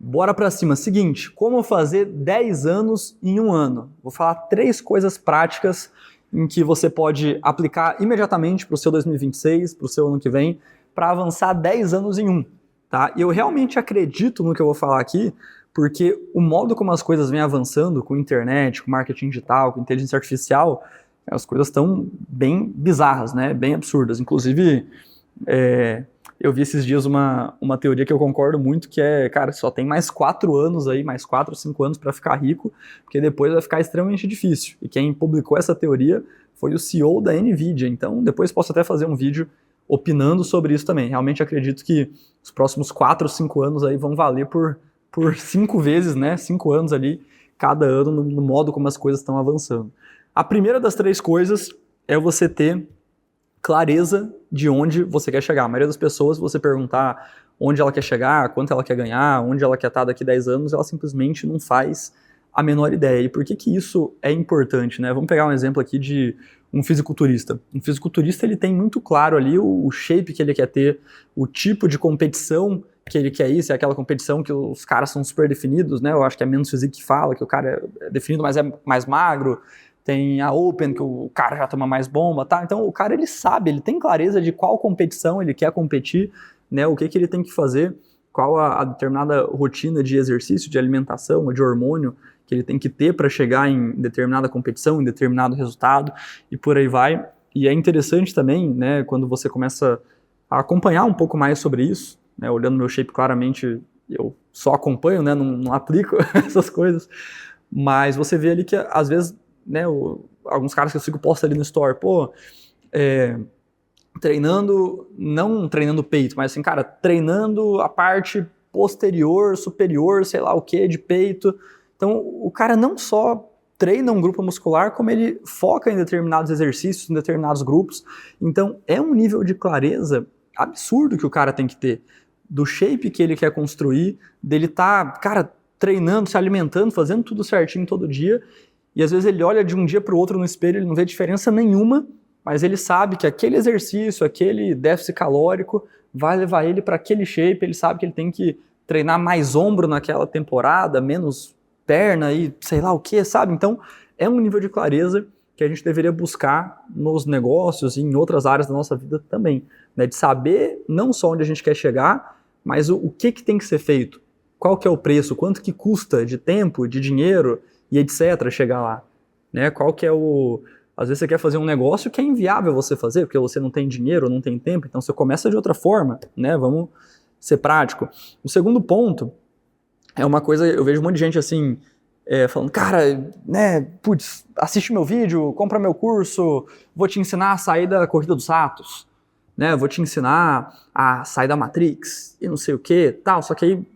Bora pra cima. Seguinte, como fazer 10 anos em um ano? Vou falar 3 coisas práticas em que você pode aplicar imediatamente para o seu 2026, para o seu ano que vem, para avançar 10 anos em um. Tá? E eu realmente acredito no que eu vou falar aqui, porque o modo como as coisas vêm avançando com internet, com marketing digital, com inteligência artificial, as coisas estão bem bizarras, né? Bem absurdas. Inclusive, eu vi esses dias uma teoria que eu concordo muito, que é, cara, só tem mais 4 anos aí, mais 4 ou 5 anos para ficar rico, porque depois vai ficar extremamente difícil. E quem publicou essa teoria foi o CEO da NVIDIA. Então, depois posso até fazer um vídeo opinando sobre isso também. Realmente acredito que os próximos 4 ou 5 anos aí vão valer por 5 vezes, né? 5 anos ali, cada ano, no modo como as coisas estão avançando. A primeira das 3 coisas é você ter clareza de onde você quer chegar. A maioria das pessoas, se você perguntar onde ela quer chegar, quanto ela quer ganhar, onde ela quer estar daqui 10 anos, ela simplesmente não faz a menor ideia. E por que isso é importante, né? Vamos pegar um exemplo aqui de um fisiculturista. Um fisiculturista, ele tem muito claro ali o shape que ele quer ter, o tipo de competição que ele quer ir, se é aquela competição que os caras são super definidos, né? Eu acho que é Menos Physique que fala, que o cara é definido, mas é mais magro. Tem a Open, que o cara já toma mais bomba, tá? Então o cara, ele sabe, ele tem clareza de qual competição ele quer competir, né? O que ele tem que fazer, qual a determinada rotina de exercício, de alimentação, de hormônio que ele tem que ter para chegar em determinada competição, em determinado resultado, e por aí vai. E é interessante também, né, quando você começa a acompanhar um pouco mais sobre isso, né, olhando meu shape claramente, eu só acompanho, né, não aplico essas coisas, mas você vê ali que às vezes, né, alguns caras que eu sigo postam ali no store, treinando, não treinando peito, mas assim, cara, treinando a parte posterior, superior, sei lá o que, de peito. Então, o cara não só treina um grupo muscular, como ele foca em determinados exercícios, em determinados grupos. Então, é um nível de clareza absurdo que o cara tem que ter, do shape que ele quer construir, dele cara, treinando, se alimentando, fazendo tudo certinho todo dia, e às vezes ele olha de um dia para o outro no espelho, ele não vê diferença nenhuma, mas ele sabe que aquele exercício, aquele déficit calórico vai levar ele para aquele shape, ele sabe que ele tem que treinar mais ombro naquela temporada, menos perna e sei lá o que, sabe? Então, é um nível de clareza que a gente deveria buscar nos negócios e em outras áreas da nossa vida também, né? De saber não só onde a gente quer chegar, mas o que tem que ser feito, qual que é o preço, quanto que custa de tempo, de dinheiro e etc. chegar lá, né? Qual que é Às vezes você quer fazer um negócio que é inviável você fazer, porque você não tem dinheiro, não tem tempo, então você começa de outra forma, né? Vamos ser prático. O segundo ponto é uma coisa, eu vejo um monte de gente assim, falando, cara, né, putz, assiste meu vídeo, compra meu curso, vou te ensinar a sair da corrida dos ratos, né? Vou te ensinar a sair da Matrix e não sei o que, tal. Só que aí,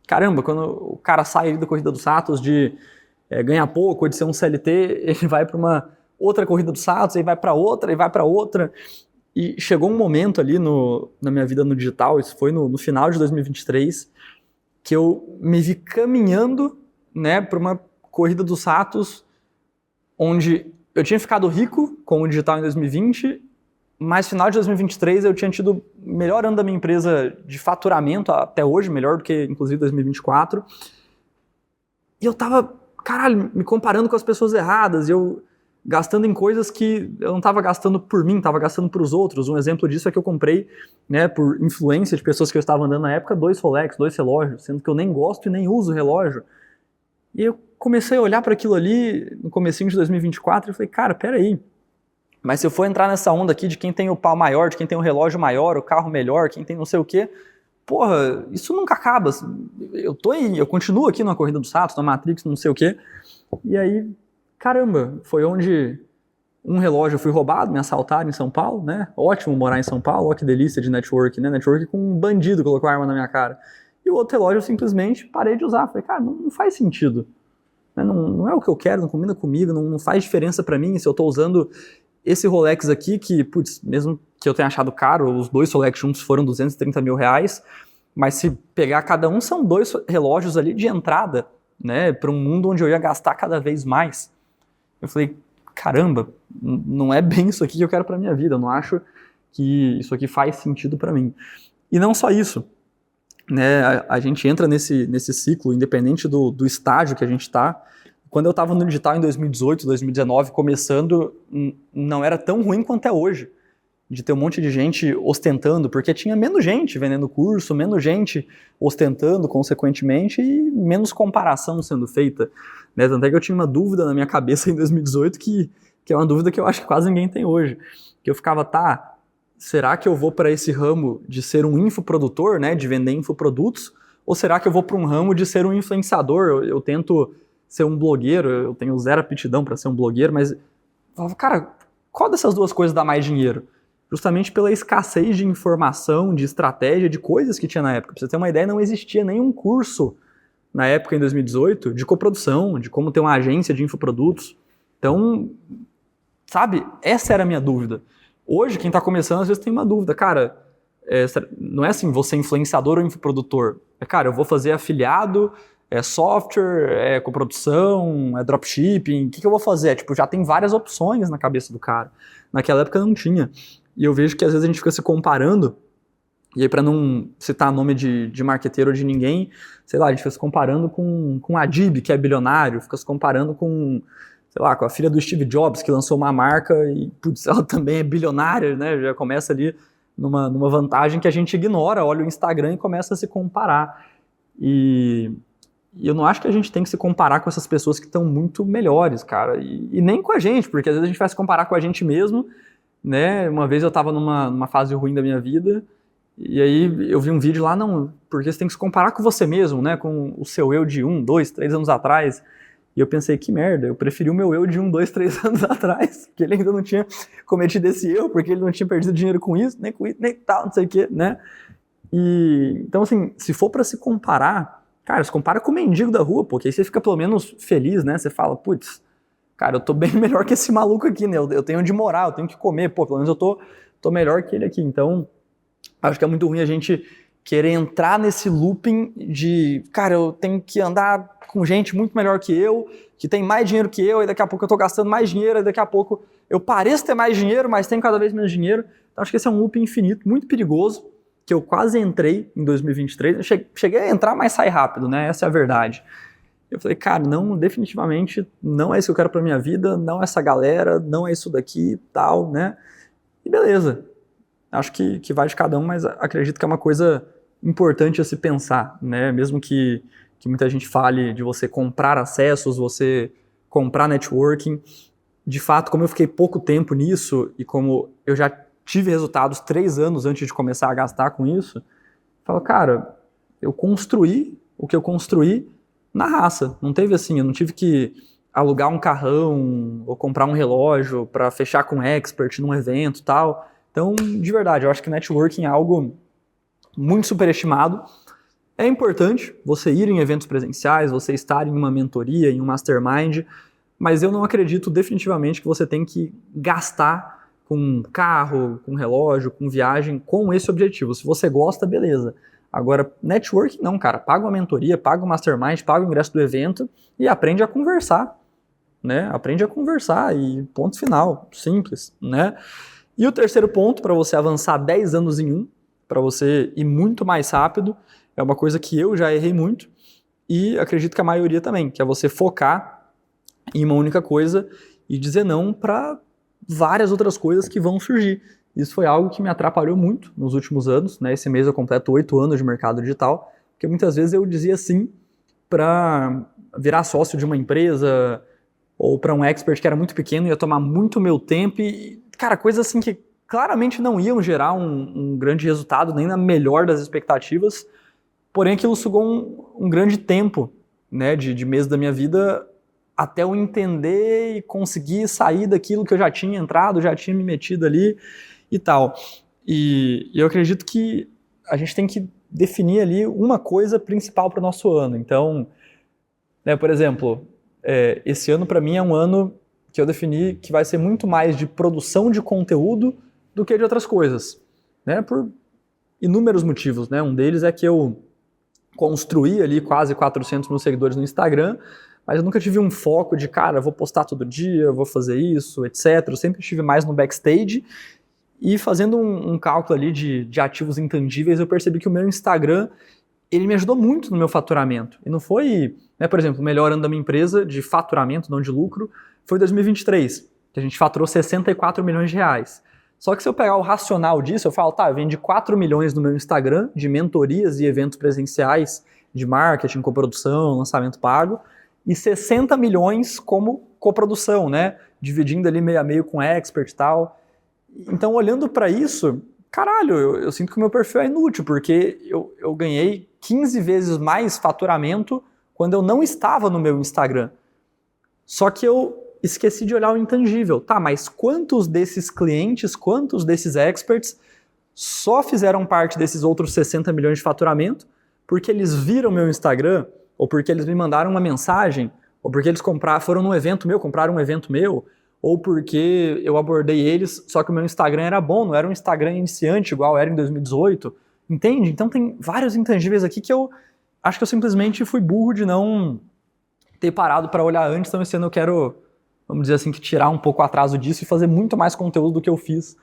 caramba, quando o cara sai da corrida dos ratos de ganhar pouco, ou de ser um CLT, ele vai para uma outra corrida dos ratos, aí vai para outra, e vai para outra. E chegou um momento ali na minha vida no digital, isso foi no final de 2023, que eu me vi caminhando, né, para uma corrida dos ratos, onde eu tinha ficado rico com o digital em 2020, mas final de 2023 eu tinha tido o melhor ano da minha empresa de faturamento até hoje, melhor do que inclusive 2024. E eu tava, caralho, me comparando com as pessoas erradas, eu gastando em coisas que eu não estava gastando por mim, estava gastando para os outros. Um exemplo disso é que eu comprei, né, por influência de pessoas que eu estava andando na época, 2 Rolex, 2 relógios, sendo que eu nem gosto e nem uso relógio. E eu comecei a olhar para aquilo ali no comecinho de 2024 e falei, cara, peraí, mas se eu for entrar nessa onda aqui de quem tem o pau maior, de quem tem o relógio maior, o carro melhor, quem tem não sei o quê, porra, isso nunca acaba. Eu continuo aqui na corrida dos ratos, na Matrix, não sei o quê, e aí, caramba, foi onde um relógio fui roubado, me assaltaram em São Paulo, né? Ótimo morar em São Paulo, ó que delícia de network, né? Network com um bandido colocou a arma na minha cara. E o outro relógio eu simplesmente parei de usar. Falei, cara, não faz sentido. Não é o que eu quero, não combina comigo, não faz diferença pra mim se eu tô usando esse Rolex aqui, que, putz, mesmo que eu tenha achado caro, os 2 Rolex juntos foram 230 mil reais, mas se pegar cada um, são 2 relógios ali de entrada, né, para um mundo onde eu ia gastar cada vez mais. Eu falei, caramba, não é bem isso aqui que eu quero para minha vida, eu não acho que isso aqui faz sentido para mim. E não só isso, né, a gente entra nesse ciclo, independente do estágio que a gente está. Quando eu estava no digital em 2018, 2019, começando, não era tão ruim quanto é hoje, de ter um monte de gente ostentando, porque tinha menos gente vendendo curso, menos gente ostentando, consequentemente, e menos comparação sendo feita. Né? Tanto é que eu tinha uma dúvida na minha cabeça em 2018, que é uma dúvida que eu acho que quase ninguém tem hoje. Que eu ficava, será que eu vou para esse ramo de ser um infoprodutor, né, de vender infoprodutos, ou será que eu vou para um ramo de ser um influenciador? Eu tento ser um blogueiro, eu tenho zero aptidão para ser um blogueiro, mas, cara, qual dessas duas coisas dá mais dinheiro? Justamente pela escassez de informação, de estratégia, de coisas que tinha na época. Pra você ter uma ideia, não existia nenhum curso na época, em 2018, de coprodução, de como ter uma agência de infoprodutos. Então, sabe, essa era a minha dúvida. Hoje, quem está começando, às vezes tem uma dúvida. Cara, não é assim, você é influenciador ou infoprodutor. Cara, eu vou fazer afiliado, software, coprodução, dropshipping, o que eu vou fazer? Tipo, já tem várias opções na cabeça do cara. Naquela época não tinha. E eu vejo que às vezes a gente fica se comparando, e aí para não citar nome de marqueteiro ou de ninguém, sei lá, a gente fica se comparando com a Adib, que é bilionário, fica se comparando com, sei lá, com a filha do Steve Jobs, que lançou uma marca e, putz, ela também é bilionária, né? Já começa ali numa vantagem que a gente ignora, olha o Instagram e começa a se comparar. E eu não acho que a gente tem que se comparar com essas pessoas que estão muito melhores, cara. E nem com a gente, porque às vezes a gente vai se comparar com a gente mesmo, né? Uma vez eu estava numa fase ruim da minha vida, e aí eu vi um vídeo lá, não, porque você tem que se comparar com você mesmo, né? Com o seu eu de 1, 2, 3 anos atrás. E eu pensei, que merda, eu preferi o meu eu de 1, 2, 3 anos atrás, porque ele ainda não tinha cometido esse erro, porque ele não tinha perdido dinheiro com isso, nem tal, não sei o quê, né? E, então, assim, se for para se comparar, cara, se compara com o mendigo da rua, porque aí você fica pelo menos feliz, né? Você fala, putz, cara, eu tô bem melhor que esse maluco aqui, né? Eu tenho onde morar, eu tenho que comer, pelo menos eu tô melhor que ele aqui. Então, acho que é muito ruim a gente querer entrar nesse looping de, cara, eu tenho que andar com gente muito melhor que eu, que tem mais dinheiro que eu, e daqui a pouco eu tô gastando mais dinheiro, e daqui a pouco eu pareço ter mais dinheiro, mas tenho cada vez menos dinheiro. Então, acho que esse é um looping infinito, muito perigoso, que eu quase entrei em 2023. Eu cheguei a entrar, mas saí rápido, né? Essa é a verdade. Eu falei, cara, não, definitivamente não é isso que eu quero pra minha vida, não é essa galera, não é isso daqui, tal, né? E beleza. Acho que vai de cada um, mas acredito que é uma coisa importante a se pensar, né? Mesmo que muita gente fale de você comprar acessos, você comprar networking. De fato, como eu fiquei pouco tempo nisso e como eu já tive resultados 3 anos antes de começar a gastar com isso, eu falo, cara, eu construí o que eu construí na raça. Não teve assim, eu não tive que alugar um carrão ou comprar um relógio para fechar com um expert num evento e tal. Então, de verdade, eu acho que networking é algo muito superestimado. É importante você ir em eventos presenciais, você estar em uma mentoria, em um mastermind, mas eu não acredito definitivamente que você tem que gastar com carro, com relógio, com viagem, com esse objetivo. Se você gosta, beleza. Agora, networking não, cara. Paga uma mentoria, paga um mastermind, paga o ingresso do evento e aprende a conversar, né? Aprende a conversar e ponto final, simples, né? E o terceiro ponto, para você avançar 10 anos em um, para você ir muito mais rápido, é uma coisa que eu já errei muito e acredito que a maioria também, que é você focar em uma única coisa e dizer não para várias outras coisas que vão surgir. Isso foi algo que me atrapalhou muito nos últimos anos, né? Esse mês eu completo 8 anos de mercado digital, porque muitas vezes eu dizia sim para virar sócio de uma empresa ou para um expert que era muito pequeno, ia tomar muito meu tempo e, cara, coisas assim que claramente não iam gerar um grande resultado, nem na melhor das expectativas, porém aquilo sugou um grande tempo, né, de meses da minha vida até eu entender e conseguir sair daquilo que eu já tinha entrado, já tinha me metido ali e tal. E eu acredito que a gente tem que definir ali uma coisa principal para o nosso ano. Então, né, por exemplo, esse ano para mim é um ano que eu defini que vai ser muito mais de produção de conteúdo do que de outras coisas, né, por inúmeros motivos, né? Um deles é que eu construí ali quase 400 mil seguidores no Instagram, mas eu nunca tive um foco de, cara, vou postar todo dia, vou fazer isso, etc. Eu sempre estive mais no backstage e fazendo um cálculo ali de ativos intangíveis, eu percebi que o meu Instagram, ele me ajudou muito no meu faturamento. E não foi, né, por exemplo, o melhor ano da minha empresa de faturamento, não de lucro, foi 2023, que a gente faturou 64 milhões de reais. Só que se eu pegar o racional disso, eu falo, tá, eu vendi 4 milhões no meu Instagram de mentorias e eventos presenciais, de marketing, coprodução, lançamento pago, e 60 milhões como coprodução, né? Dividindo ali meio a meio com expert e tal. Então, olhando para isso, caralho, eu sinto que o meu perfil é inútil, porque eu ganhei 15 vezes mais faturamento quando eu não estava no meu Instagram. Só que eu esqueci de olhar o intangível. Tá, mas quantos desses clientes, quantos desses experts só fizeram parte desses outros 60 milhões de faturamento porque eles viram meu Instagram, ou porque eles me mandaram uma mensagem, ou porque eles foram num evento meu, compraram um evento meu, ou porque eu abordei eles, só que o meu Instagram era bom, não era um Instagram iniciante igual era em 2018, entende? Então tem vários intangíveis aqui que eu acho que eu simplesmente fui burro de não ter parado para olhar antes, então esse ano eu quero, vamos dizer assim, que tirar um pouco o atraso disso e fazer muito mais conteúdo do que eu fiz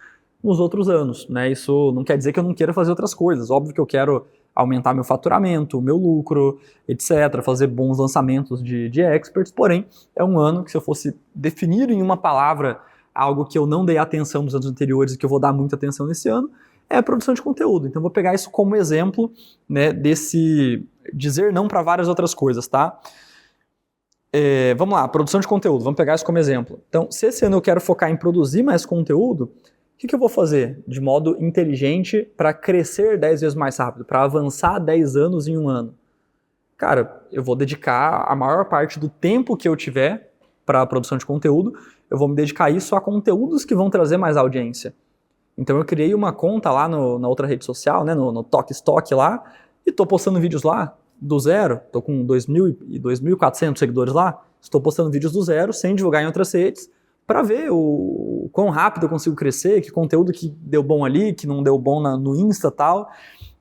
nos outros anos, né? Isso não quer dizer que eu não queira fazer outras coisas, óbvio que eu quero aumentar meu faturamento, meu lucro, etc., fazer bons lançamentos de experts, porém, é um ano que se eu fosse definir em uma palavra algo que eu não dei atenção nos anos anteriores e que eu vou dar muita atenção nesse ano, é a produção de conteúdo. Então, vou pegar isso como exemplo, né, desse dizer não para várias outras coisas, tá? Vamos lá, produção de conteúdo, vamos pegar isso como exemplo. Então, se esse ano eu quero focar em produzir mais conteúdo, o que eu vou fazer de modo inteligente para crescer 10 vezes mais rápido, para avançar 10 anos em um ano? Cara, eu vou dedicar a maior parte do tempo que eu tiver para a produção de conteúdo, eu vou me dedicar isso a conteúdos que vão trazer mais audiência. Então eu criei uma conta lá na outra rede social, né, no TokStock lá, e estou postando vídeos lá do zero, estou com 2.000 e 2.400 seguidores lá, estou postando vídeos do zero, sem divulgar em outras redes, para ver o quão rápido eu consigo crescer, que conteúdo que deu bom ali, que não deu bom no Insta e tal.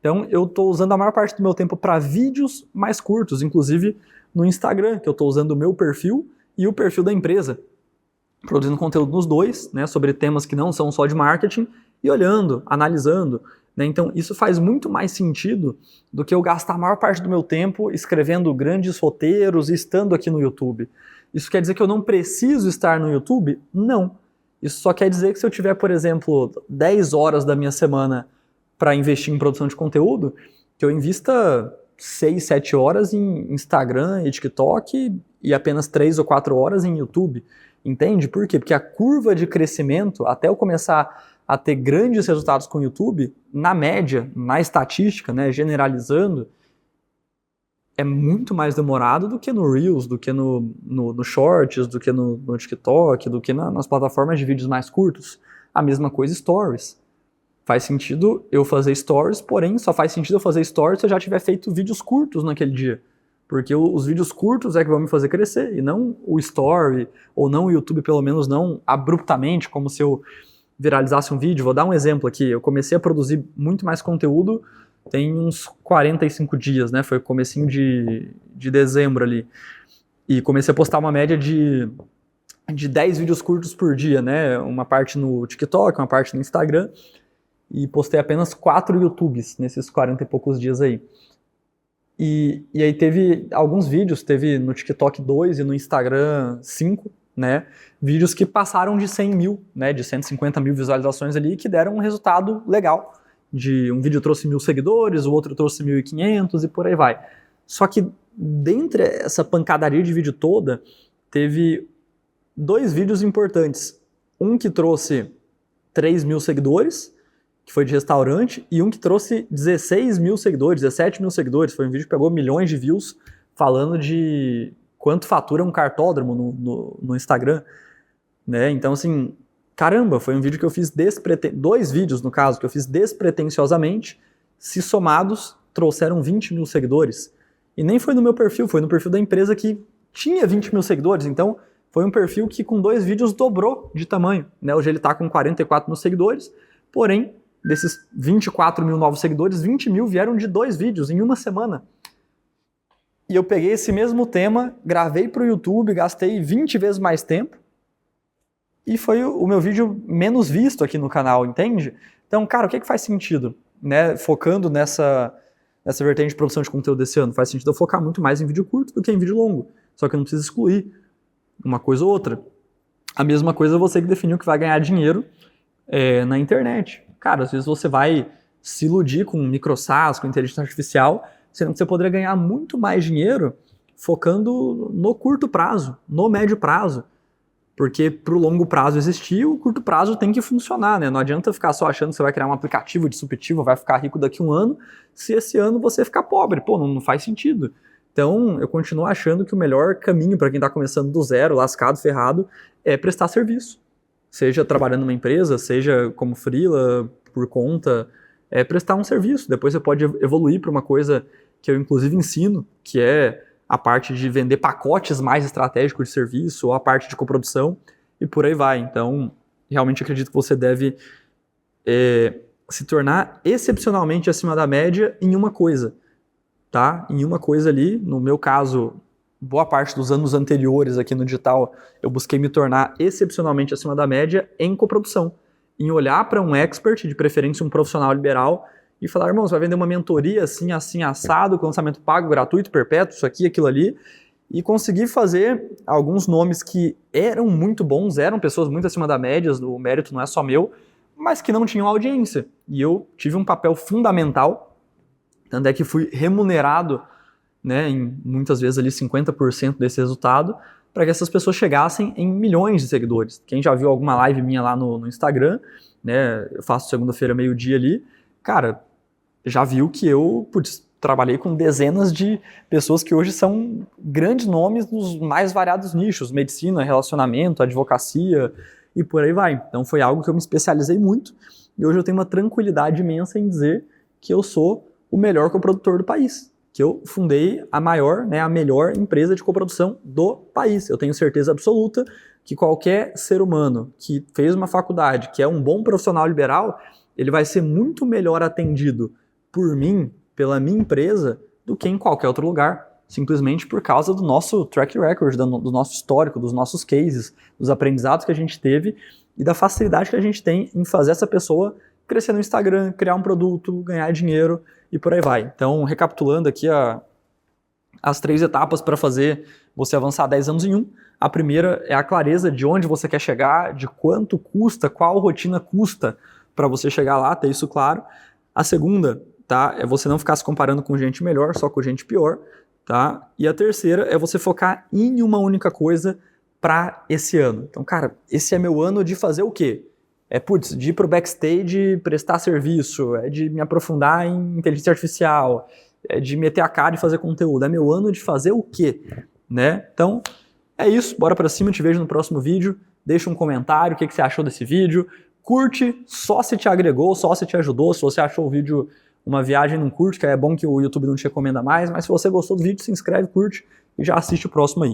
Então eu estou usando a maior parte do meu tempo para vídeos mais curtos, inclusive no Instagram, que eu estou usando o meu perfil e o perfil da empresa, produzindo conteúdo nos dois, né, sobre temas que não são só de marketing, e olhando, analisando, né? Então isso faz muito mais sentido do que eu gastar a maior parte do meu tempo escrevendo grandes roteiros e estando aqui no YouTube. Isso quer dizer que eu não preciso estar no YouTube? Não. Isso só quer dizer que se eu tiver, por exemplo, 10 horas da minha semana para investir em produção de conteúdo, que eu invista 6, 7 horas em Instagram e TikTok e apenas 3 ou 4 horas em YouTube. Entende? Por quê? Porque a curva de crescimento, até eu começar a ter grandes resultados com o YouTube, na média, na estatística, né, generalizando, é muito mais demorado do que no Reels, do que no Shorts, do que no TikTok, do que nas plataformas de vídeos mais curtos. A mesma coisa Stories. Faz sentido eu fazer Stories, porém só faz sentido eu fazer Stories se eu já tiver feito vídeos curtos naquele dia. Porque os vídeos curtos é que vão me fazer crescer, e não o Story, ou não o YouTube, pelo menos não abruptamente, como se eu viralizasse um vídeo. Vou dar um exemplo aqui. Eu comecei a produzir muito mais conteúdo tem uns 45 dias, né? Foi o comecinho de dezembro ali. E comecei a postar uma média de 10 vídeos curtos por dia, né? Uma parte no TikTok, uma parte no Instagram. E postei apenas 4 YouTubes nesses 40 e poucos dias aí. E aí teve alguns vídeos, teve no TikTok 2 e no Instagram 5, né? Vídeos que passaram de 100 mil, né? De 150 mil visualizações ali, que deram um resultado legal. Um vídeo trouxe 1.000 seguidores, o outro trouxe 1.500 e por aí vai. Só que dentre essa pancadaria de vídeo toda, teve 2 vídeos importantes. Um que trouxe 3.000 seguidores, que foi de restaurante, e um que trouxe 16.000 seguidores, 17.000 seguidores. Foi um vídeo que pegou milhões de views falando de quanto fatura um cartódromo no Instagram, né? Então, assim, caramba, foi um vídeo que eu fiz 2 vídeos, no caso, que eu fiz despretensiosamente, se somados, trouxeram 20.000 seguidores. E nem foi no meu perfil, foi no perfil da empresa que tinha 20.000 seguidores, então foi um perfil que com 2 vídeos dobrou de tamanho, né? Hoje ele está com 44.000 seguidores, porém, desses 24.000 novos seguidores, 20.000 vieram de 2 vídeos em uma semana. E eu peguei esse mesmo tema, gravei para o YouTube, gastei 20 vezes mais tempo, e foi o meu vídeo menos visto aqui no canal, entende? Então, cara, o que faz sentido? Né? Focando nessa vertente de produção de conteúdo desse ano? Faz sentido eu focar muito mais em vídeo curto do que em vídeo longo. Só que eu não preciso excluir uma coisa ou outra. A mesma coisa é você que definiu que vai ganhar dinheiro na internet. Cara, às vezes você vai se iludir com micro-SaaS, com inteligência artificial, sendo que você poderia ganhar muito mais dinheiro focando no curto prazo, no médio prazo. Porque para o longo prazo existir, o curto prazo tem que funcionar, né? Não adianta ficar só achando que você vai criar um aplicativo disruptivo, vai ficar rico daqui a um ano, se esse ano você ficar pobre. Pô, não faz sentido. Então, eu continuo achando que o melhor caminho para quem está começando do zero, lascado, ferrado, é prestar serviço. Seja trabalhando numa empresa, seja como freela, por conta, é prestar um serviço. Depois você pode evoluir para uma coisa que eu inclusive ensino, que é a parte de vender pacotes mais estratégicos de serviço, ou a parte de coprodução, e por aí vai. Então, realmente acredito que você deve se tornar excepcionalmente acima da média em uma coisa, tá? Em uma coisa ali, no meu caso, boa parte dos anos anteriores aqui no digital, eu busquei me tornar excepcionalmente acima da média em coprodução, em olhar para um expert, de preferência um profissional liberal, e falar, irmão, você vai vender uma mentoria assim, assim, assado, com lançamento pago, gratuito, perpétuo, isso aqui, aquilo ali, e conseguir fazer alguns nomes que eram muito bons, eram pessoas muito acima da média, o mérito não é só meu, mas que não tinham audiência. E eu tive um papel fundamental, tanto é que fui remunerado, né, em muitas vezes ali 50% desse resultado, para que essas pessoas chegassem em milhões de seguidores. Quem já viu alguma live minha lá no Instagram, né, eu faço segunda-feira, meio-dia ali, cara, já viu que eu trabalhei com dezenas de pessoas que hoje são grandes nomes nos mais variados nichos, medicina, relacionamento, advocacia e por aí vai. Então foi algo que eu me especializei muito e hoje eu tenho uma tranquilidade imensa em dizer que eu sou o melhor coprodutor do país, que eu fundei a maior, né, a melhor empresa de coprodução do país. Eu tenho certeza absoluta que qualquer ser humano que fez uma faculdade, que é um bom profissional liberal, ele vai ser muito melhor atendido por mim, pela minha empresa, do que em qualquer outro lugar, simplesmente por causa do nosso track record, do nosso histórico, dos nossos cases, dos aprendizados que a gente teve e da facilidade que a gente tem em fazer essa pessoa crescer no Instagram, criar um produto, ganhar dinheiro e por aí vai. Então, recapitulando aqui as 3 etapas para fazer você avançar 10 anos em um. A primeira é a clareza de onde você quer chegar, de quanto custa, qual rotina custa para você chegar lá, ter isso claro. A segunda, tá, é você não ficar se comparando com gente melhor, só com gente pior, tá? E a terceira é você focar em uma única coisa para esse ano. Então, cara, esse é meu ano de fazer o quê? De ir pro backstage, prestar serviço, de me aprofundar em inteligência artificial, de meter a cara e fazer conteúdo. É meu ano de fazer o quê? Né? Então, é isso. Bora pra cima, te vejo no próximo vídeo. Deixa um comentário, o que você achou desse vídeo. Curte só se te agregou, só se te ajudou. Se você achou o vídeo uma viagem, não curte, que é bom que o YouTube não te recomenda mais. Mas se você gostou do vídeo, se inscreve, curte e já assiste o próximo aí.